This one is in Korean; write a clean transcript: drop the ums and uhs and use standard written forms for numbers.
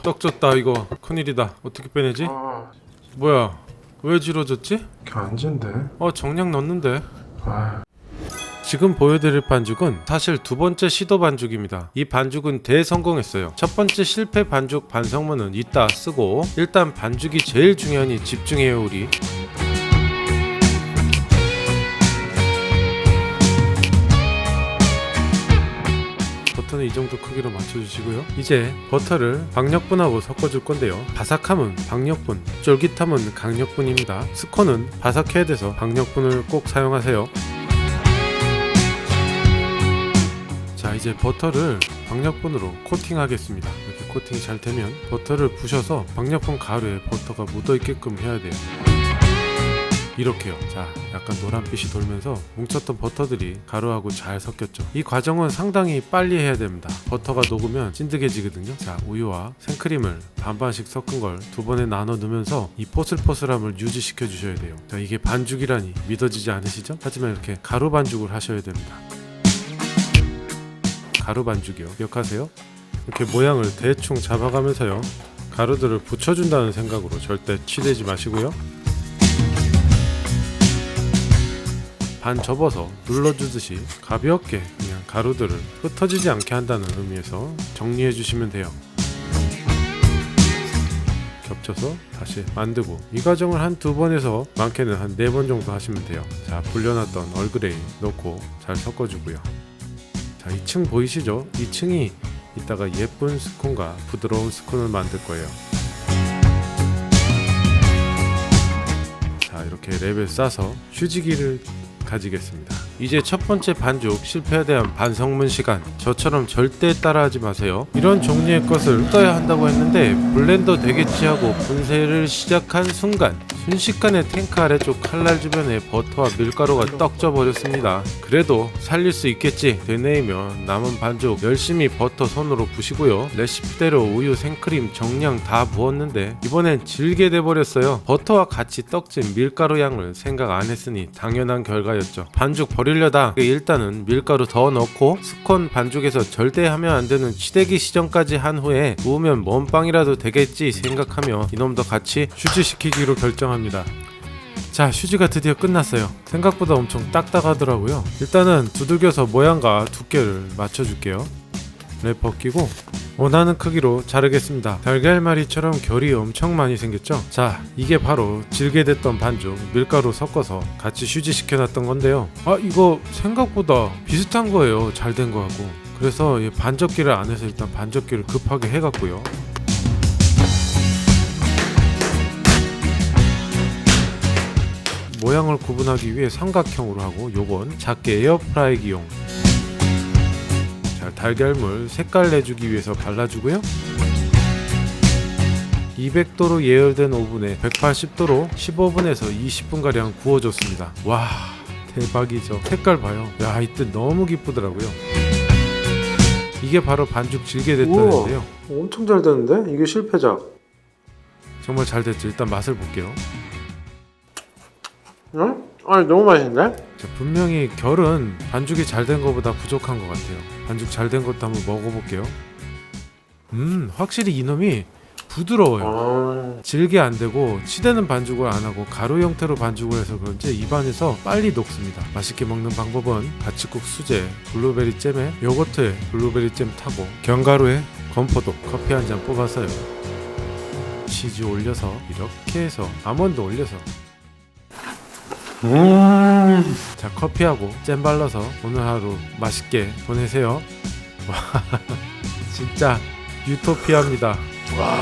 떡 졌다. 이거 큰일이다. 어떻게 빼내지? 뭐야, 왜 지러졌지? 안 진데. 정량 넣었는데. 지금 보여드릴 반죽은 사실 두 번째 시도 반죽입니다. 이 반죽은 대성공했어요. 첫 번째 실패 반죽 반성문은 이따 쓰고, 일단 반죽이 제일 중요하니 집중해요 우리. 버터는 이 정도 크기로 맞춰주시고요. 이제 버터를 박력분하고 섞어줄 건데요. 바삭함은 박력분, 쫄깃함은 강력분입니다. 스콘은 바삭해야 돼서 박력분을 꼭 사용하세요. 자, 이제 버터를 박력분으로 코팅하겠습니다. 이렇게 코팅이 잘 되면 버터를 부셔서 박력분 가루에 버터가 묻어있게끔 해야 돼요. 이렇게요. 자, 약간 노란빛이 돌면서 뭉쳤던 버터들이 가루하고 잘 섞였죠. 이 과정은 상당히 빨리 해야 됩니다. 버터가 녹으면 찐득해지거든요. 자, 우유와 생크림을 반반씩 섞은 걸 두 번에 나눠 넣으면서 이 포슬포슬함을 유지시켜 주셔야 돼요. 자, 이게 반죽이라니 믿어지지 않으시죠? 하지만 이렇게 가루 반죽을 하셔야 됩니다. 가루 반죽이요. 기억하세요? 이렇게 모양을 대충 잡아가면서요, 가루들을 붙여준다는 생각으로 절대 치대지 마시고요. 반 접어서 눌러주듯이 가볍게 그냥 가루들을 흩어지지 않게 한다는 의미에서 정리해 주시면 돼요. 겹쳐서 다시 만들고, 이 과정을 한 2번에서 많게는 한 4번 정도 하시면 돼요. 자, 불려놨던 얼그레이 넣고 잘 섞어주고요. 자, 2층 보이시죠? 2층이 이따가 예쁜 스콘과 부드러운 스콘을 만들 거예요. 자, 이렇게 랩에 싸서 휴지기를 가지겠습니다. 이제 첫 번째 반죽 실패에 대한 반성문 시간. 저처럼 절대 따라하지 마세요. 이런 종류의 것을 써야 한다고 했는데 블렌더 되겠지 하고 분쇄를 시작한 순간 순식간에 탱크 아래쪽 칼날 주변에 버터와 밀가루가 떡져 버렸습니다. 그래도 살릴 수 있겠지 되뇌이면 남은 반죽 열심히 버터 손으로 부시고요. 레시피대로 우유, 생크림 정량 다 부었는데 이번엔 질게 돼버렸어요. 버터와 같이 떡진 밀가루 양을 생각 안 했으니 당연한 결과였죠. 반죽 버리려다 일단은 밀가루 더 넣고 스콘 반죽에서 절대 하면 안 되는 치대기 시전까지 한 후에 구우면 뭔 빵이라도 되겠지 생각하며 이놈도 같이 휴지시키기로 결정합니다. 자, 휴지가 드디어 끝났어요. 생각보다 엄청 딱딱하더라고요. 일단은 두들겨서 모양과 두께를 맞춰줄게요. 랩 벗기고 원하는 크기로 자르겠습니다. 달걀말이처럼 결이 엄청 많이 생겼죠? 자, 이게 바로 질게 됐던 반죽 밀가루 섞어서 같이 휴지시켜 놨던 건데요. 이거 생각보다 비슷한 거예요. 잘 된 거하고. 그래서 반접기를 안 해서 일단 반접기를 급하게 해갖고요. 모양을 구분하기 위해 삼각형으로 하고, 요건 작게 에어프라이기용. 자, 달걀물 색깔 내주기 위해서 발라주고요. 200도로 예열된 오븐에 180도로 15분에서 20분가량 구워줬습니다. 와, 대박이죠. 색깔 봐요. 야, 이때 너무 기쁘더라고요. 이게 바로 반죽 질게 됐다는데요. 엄청 잘 됐는데? 이게 실패작. 정말 잘 됐죠. 일단 맛을 볼게요. 응? 아니, 너무 맛있는데? 자, 분명히 결은 반죽이 잘 된 것보다 부족한 것 같아요. 반죽 잘 된 것도 한번 먹어볼게요. 확실히 이놈이 부드러워요. 질게 안 되고 치대는 반죽을 안 하고 가루 형태로 반죽을 해서 그런지 입안에서 빨리 녹습니다. 맛있게 먹는 방법은 가츠국 수제 블루베리 잼에 요거트에 블루베리 잼 타고 견가루에 건포도 커피 한 잔 뽑아서요. 치즈 올려서 이렇게 해서 아몬드 올려서 자, 커피하고 잼 발라서 오늘 하루 맛있게 보내세요. 와, 진짜 유토피아입니다. 와.